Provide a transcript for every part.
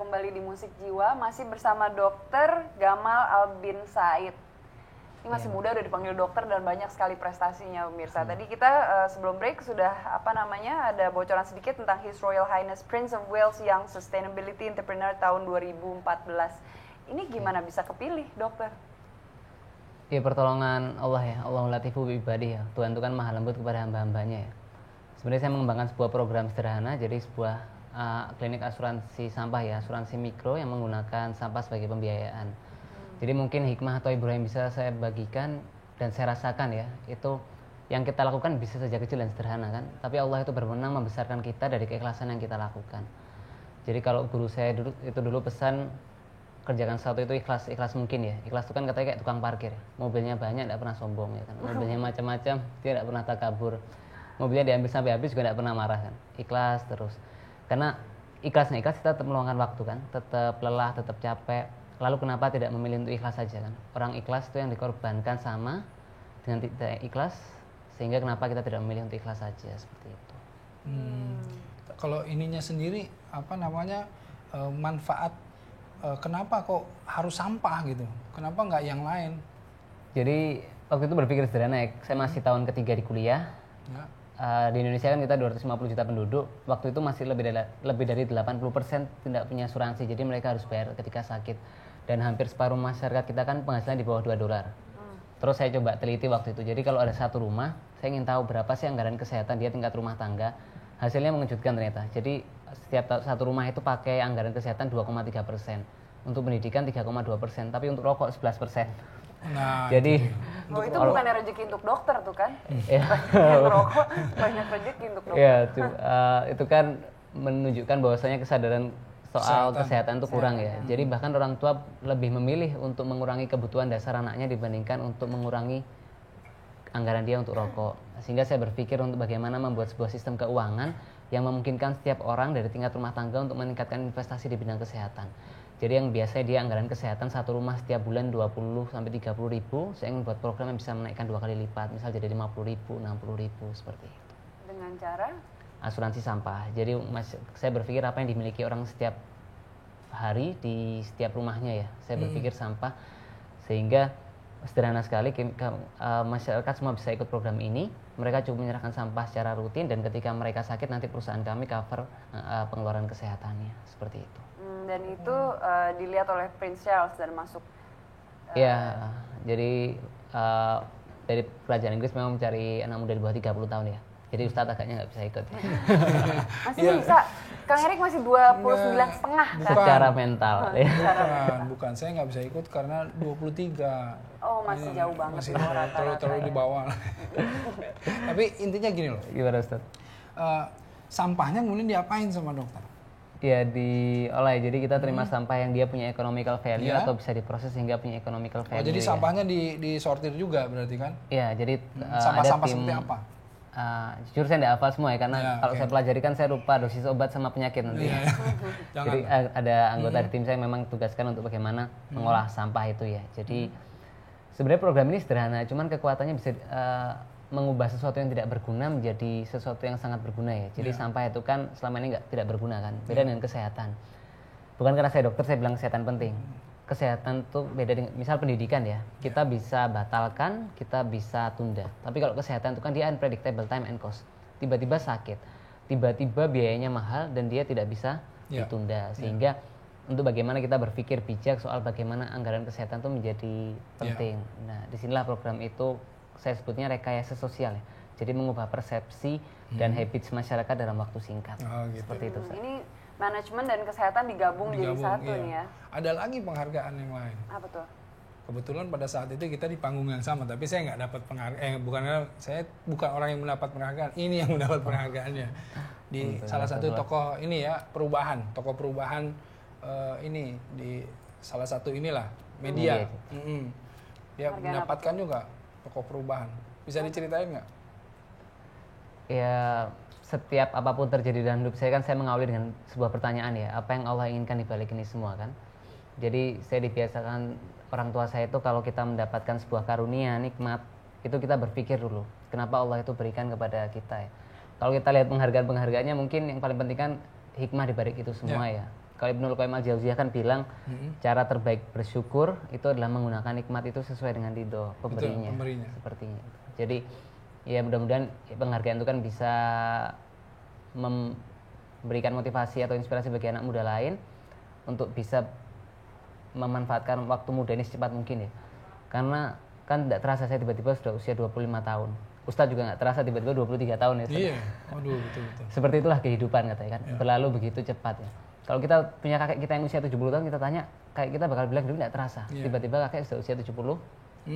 kembali di Musik Jiwa, masih bersama Dokter Gamal Albin Said. Ini masih muda, udah dipanggil dokter dan banyak sekali prestasinya pemirsa. Tadi kita sebelum break sudah ada bocoran sedikit tentang His Royal Highness Prince of Wales Young Sustainability Entrepreneur tahun 2014. Ini gimana bisa kepilih, dokter? Ya pertolongan Allah ya, Allahu latifu bi ibadihi ya. Tuhan itu kan maha lembut kepada hamba-hambanya ya. Sebenarnya saya mengembangkan sebuah program sederhana, jadi sebuah klinik asuransi sampah ya, asuransi mikro yang menggunakan sampah sebagai pembiayaan. Jadi mungkin hikmah atau ibrah yang bisa saya bagikan dan saya rasakan ya, itu yang kita lakukan bisa saja kecil dan sederhana kan, tapi Allah itu berwenang membesarkan kita dari keikhlasan yang kita lakukan. Jadi kalau guru saya dulu pesan, kerjakan sesuatu itu ikhlas mungkin ya. Ikhlas itu kan katanya kayak tukang parkir ya. Mobilnya banyak tidak pernah sombong ya kan. Mobilnya macam-macam, dia tidak pernah takabur. Mobilnya diambil sampai habis juga tidak pernah marah kan. Ikhlas terus. Karena ikhlas kita tetap meluangkan waktu kan, tetap lelah, tetap capek. Lalu kenapa tidak memilih untuk ikhlas saja kan? Orang ikhlas itu yang dikorbankan sama dengan tidak ikhlas, sehingga kenapa kita tidak memilih untuk ikhlas saja seperti itu. Kalau ininya sendiri manfaat kenapa kok harus sampah gitu? Kenapa nggak yang lain? Jadi waktu itu berpikir sederhana ya, saya masih tahun ketiga di kuliah. Ya. Di Indonesia kan kita 250 juta penduduk, waktu itu masih lebih dari 80% tidak punya asuransi, jadi mereka harus bayar ketika sakit. Dan hampir separuh masyarakat kita kan penghasilan di bawah $2. Terus saya coba teliti waktu itu, jadi kalau ada satu rumah, saya ingin tahu berapa sih anggaran kesehatan dia tingkat rumah tangga. Hasilnya mengejutkan ternyata, jadi setiap satu rumah itu pakai anggaran kesehatan 2,3%, untuk pendidikan 3,2%, tapi untuk rokok 11%. Nah, jadi itu bukannya rezeki untuk dokter tuh kan? Iya. Merokok banyak rezeki untuk dokter. Iya, itu kan menunjukkan bahwasanya kesadaran soal kesehatan itu kurang ya. Jadi bahkan orang tua lebih memilih untuk mengurangi kebutuhan dasar anaknya dibandingkan untuk mengurangi anggaran dia untuk rokok. Sehingga saya berpikir untuk bagaimana membuat sebuah sistem keuangan yang memungkinkan setiap orang dari tingkat rumah tangga untuk meningkatkan investasi di bidang kesehatan. Jadi yang biasanya dia anggaran kesehatan satu rumah setiap bulan 20 sampai 30 ribu, saya ingin buat program yang bisa menaikkan 2 kali lipat, misal jadi 50 ribu, 60 ribu, seperti itu. Dengan cara? Asuransi sampah. Jadi saya berpikir apa yang dimiliki orang setiap hari di setiap rumahnya ya. Saya berpikir sampah, sehingga sederhana sekali masyarakat semua bisa ikut program ini. Mereka cukup menyerahkan sampah secara rutin dan ketika mereka sakit nanti perusahaan kami cover pengeluaran kesehatannya, seperti itu. Dan itu dilihat oleh Prince Charles dan masuk. Ya, jadi dari kerajaan Inggris memang mencari anak muda di bawah 30 tahun ya. Jadi Ustadz agaknya nggak bisa ikut. Masih bisa. Kang Erik masih 29,5 kan? Secara mental. Bukan, saya nggak bisa ikut karena 23. Oh, masih jauh banget. Masih terlalu di bawah. Tapi intinya gini loh. Gimana Ustadz? Sampahnya kemudian diapain sama dokter? Ya diolah, jadi kita terima sampah yang dia punya economical value atau bisa diproses sehingga punya economical value. Jadi sampahnya disortir juga berarti kan? Iya, jadi sampah-sampah seperti apa? Jujur saya tidak hafal semua ya, karena kalau saya pelajari kan saya lupa dosis obat sama penyakit nanti. Jadi ada anggota di tim saya memang tugaskan untuk bagaimana mengolah sampah itu ya. Jadi sebenarnya program ini sederhana, cuman kekuatannya bisa mengubah sesuatu yang tidak berguna menjadi sesuatu yang sangat berguna ya. Jadi sampah itu kan selama ini tidak berguna kan. Beda dengan kesehatan. Bukan karena saya dokter saya bilang kesehatan penting. Kesehatan tuh beda dengan misal pendidikan ya. Kita bisa batalkan, kita bisa tunda. Tapi kalau kesehatan itu kan dia unpredictable time and cost. Tiba-tiba sakit, tiba-tiba biayanya mahal dan dia tidak bisa ditunda. Sehingga untuk bagaimana kita berpikir bijak soal bagaimana anggaran kesehatan itu menjadi penting. Nah, disinilah program itu saya sebutnya rekayasa sosial ya. Jadi mengubah persepsi dan habits masyarakat dalam waktu singkat. Gitu. Seperti itu. Ini manajemen dan kesehatan digabung jadi satu nih ya. Ada lagi penghargaan yang lain. Apa tuh? Kebetulan pada saat itu kita di panggung yang sama, tapi saya nggak dapat penghargaan. Saya bukan orang yang mendapat penghargaan. Ini yang mendapat penghargaannya di salah satu tokoh ini ya tokoh perubahan ini di salah satu inilah media. Dia mendapatkan juga tokoh perubahan. Bisa diceritain nggak? Ya, setiap apapun terjadi dalam hidup saya kan saya mengawali dengan sebuah pertanyaan ya, apa yang Allah inginkan di balik ini semua kan. Jadi saya dibiasakan orang tua saya itu kalau kita mendapatkan sebuah karunia, nikmat, itu kita berpikir dulu, kenapa Allah itu berikan kepada kita ya. Kalau kita lihat penghargaan-penghargaannya mungkin yang paling penting kan hikmah di balik itu semua ya. kalau Ibnul Qayyim al-Jauziyah kan bilang cara terbaik bersyukur itu adalah menggunakan nikmat itu sesuai dengan ridho pemberinya. Sepertinya. Jadi ya mudah-mudahan penghargaan itu kan bisa memberikan motivasi atau inspirasi bagi anak muda lain untuk bisa memanfaatkan waktu muda ini secepat mungkin ya. Karena kan tidak terasa saya tiba-tiba sudah usia 25 tahun. Ustadz juga nggak terasa tiba-tiba 23 tahun ya. Iya, waduh betul. Seperti itulah kehidupan katanya kan, berlalu begitu cepat ya. Kalau kita punya kakek kita yang usia 70 tahun, kita tanya, kayak kita bakal bilang hidup nggak terasa. Tiba-tiba kakek sudah usia 70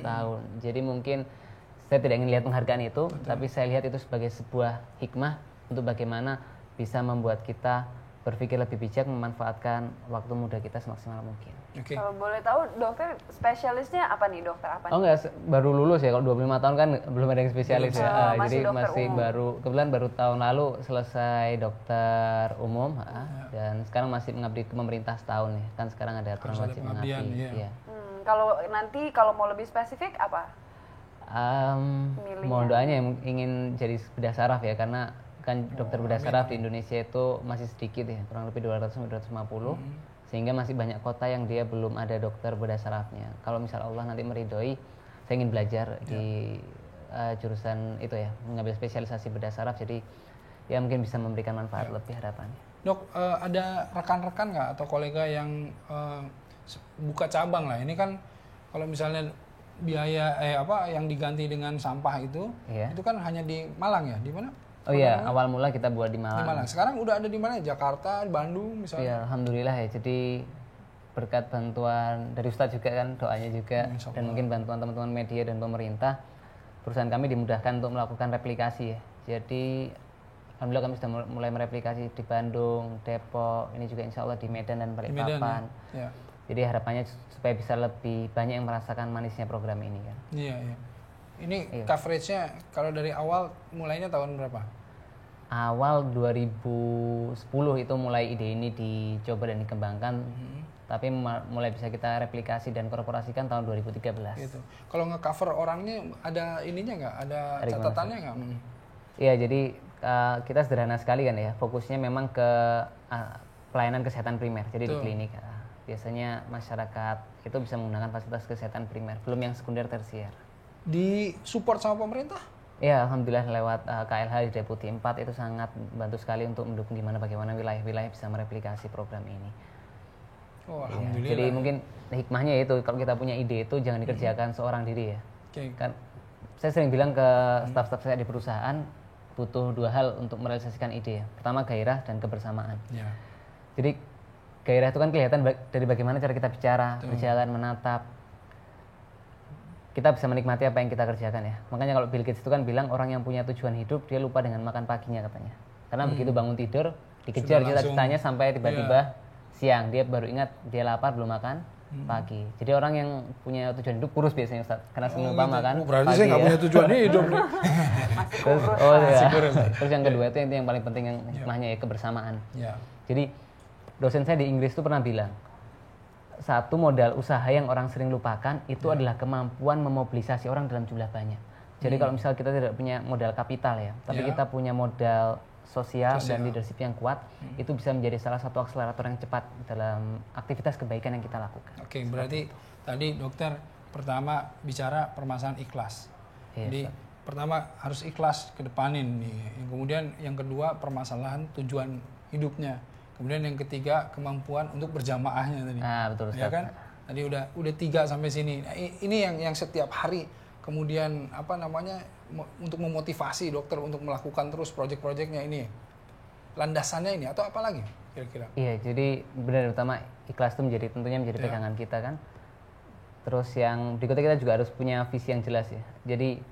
tahun. Jadi mungkin saya tidak ingin lihat penghargaan itu, tapi saya lihat itu sebagai sebuah hikmah untuk bagaimana bisa membuat kita berpikir lebih bijak, memanfaatkan waktu muda kita semaksimal mungkin. Kalau boleh tahu, dokter spesialisnya apa nih, dokter apa? Oh enggak, baru lulus ya, kalau 25 tahun kan belum ada yang spesialis ya. Masih Jadi masih umum. kebetulan baru tahun lalu selesai dokter umum, dan sekarang masih mengabdi ke pemerintah setahun ya. Kan sekarang ada aturan wajib mengabdi. Iya. Kalau nanti kalau mau lebih spesifik apa? Mohon doanya yang ingin jadi bedah saraf ya, karena kan dokter bedah saraf di Indonesia itu masih sedikit ya, kurang lebih 200-250, sehingga masih banyak kota yang dia belum ada dokter bedah sarafnya. Kalau misal Allah nanti meridhoi, saya ingin belajar di jurusan itu ya, mengambil spesialisasi bedah saraf, jadi ya mungkin bisa memberikan manfaat lebih harapannya. Dok, ada rekan-rekan nggak atau kolega yang buka cabang lah? Ini kan kalau misalnya biaya yang diganti dengan sampah itu kan hanya di Malang ya, di mana? Oh iya, awal mula kita buat di Malang. Di Malang. Sekarang udah ada di mana? Jakarta, Bandung misalnya? Iya, alhamdulillah ya. Jadi berkat bantuan dari Ustadz juga kan, doanya juga, dan mungkin bantuan teman-teman media dan pemerintah, perusahaan kami dimudahkan untuk melakukan replikasi ya. Jadi alhamdulillah kami sudah mulai mereplikasi di Bandung, Depok, ini juga insya Allah di Medan dan Balikpapan. Ya. Jadi harapannya supaya bisa lebih banyak yang merasakan manisnya program ini kan. Iya. Ini coveragenya kalau dari awal mulainya tahun berapa? Awal 2010 itu mulai ide ini dicoba dan dikembangkan, tapi mulai bisa kita replikasi dan korporasikan tahun 2013. Gitu. Kalau nge-cover orangnya ada ininya nggak? Ada catatannya nggak? Iya, jadi kita sederhana sekali kan ya, fokusnya memang ke pelayanan kesehatan primer, jadi di klinik. Biasanya masyarakat itu bisa menggunakan fasilitas kesehatan primer, belum yang sekunder tersier. Di support sama pemerintah? Ya, alhamdulillah lewat KLH di Deputi 4 itu sangat membantu sekali untuk mendukung bagaimana wilayah-wilayah bisa mereplikasi program ini. Oh, Ya, alhamdulillah. jadi mungkin hikmahnya itu kalau kita punya ide itu jangan dikerjakan seorang diri ya. Kan saya sering bilang ke staf-staf saya di perusahaan butuh dua hal untuk merealisasikan ide ya. Pertama gairah dan kebersamaan. Ya. Jadi gairah itu kan kelihatan dari bagaimana cara kita bicara, berjalan, menatap. Kita bisa menikmati apa yang kita kerjakan ya. Makanya kalau Bill Gates itu kan bilang orang yang punya tujuan hidup dia lupa dengan makan paginya katanya. Karena begitu bangun tidur dikejar cita-citanya sampai tiba-tiba siang dia baru ingat dia lapar belum makan pagi. Jadi orang yang punya tujuan hidup kurus biasanya Ustaz. Karena sering lupa makan. Berarti saya nggak punya tujuan hidup nih. Terus yang kedua itu yang paling penting yang hikmahnya ya kebersamaan. Ya. Jadi dosen saya di Inggris itu pernah bilang satu modal usaha yang orang sering lupakan itu adalah kemampuan memobilisasi orang dalam jumlah banyak. Jadi kalau misal kita tidak punya modal kapital ya, tapi kita punya modal sosial dan leadership yang kuat, itu bisa menjadi salah satu akselerator yang cepat dalam aktivitas kebaikan yang kita lakukan. Oke, berarti tadi dokter pertama bicara permasalahan ikhlas. Jadi pertama harus ikhlas kedepanin nih. Kemudian yang kedua permasalahan tujuan hidupnya. Kemudian yang ketiga kemampuan untuk berjamaahnya tadi. Betul Ustaz. Ya kan? Tadi udah 3 sampai sini. Nah, ini yang setiap hari kemudian untuk memotivasi dokter untuk melakukan terus proyek-proyeknya ini. Landasannya ini atau apa lagi kira-kira? Iya, jadi benar utama ikhlas itu tentunya menjadi pegangan kita kan. Terus yang berikutnya kita juga harus punya visi yang jelas ya. Jadi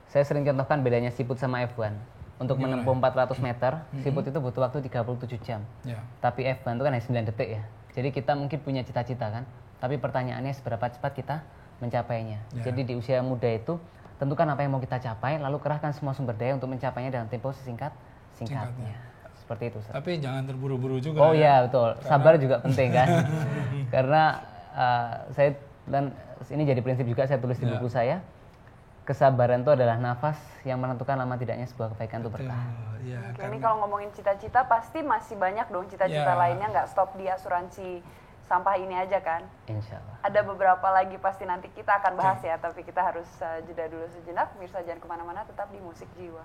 saya sering contohkan bedanya siput sama F1. Untuk menempuh 400 meter, siput itu butuh waktu 37 jam. Tapi F1 itu kan hanya 9 detik ya. Jadi kita mungkin punya cita-cita kan, tapi pertanyaannya seberapa cepat kita mencapainya. Jadi di usia muda itu, tentukan apa yang mau kita capai, lalu kerahkan semua sumber daya untuk mencapainya dalam tempo singkatnya. Seperti itu. Tapi jangan terburu-buru juga. Oh iya, betul. Sabar juga penting kan. Karena ini jadi prinsip juga saya tulis di buku saya. kesabaran itu adalah nafas yang menentukan lama tidaknya sebuah kebaikan itu bertahan. Ya, Oke, ini kalau ngomongin cita-cita pasti masih banyak dong cita-cita Ya. lainnya, nggak stop di asuransi sampah ini aja kan? Insya Allah. Ada beberapa lagi pasti nanti kita akan bahas ya, tapi kita harus jeda dulu sejenak. Mirsa jangan kemana-mana, tetap di Musik Jiwa.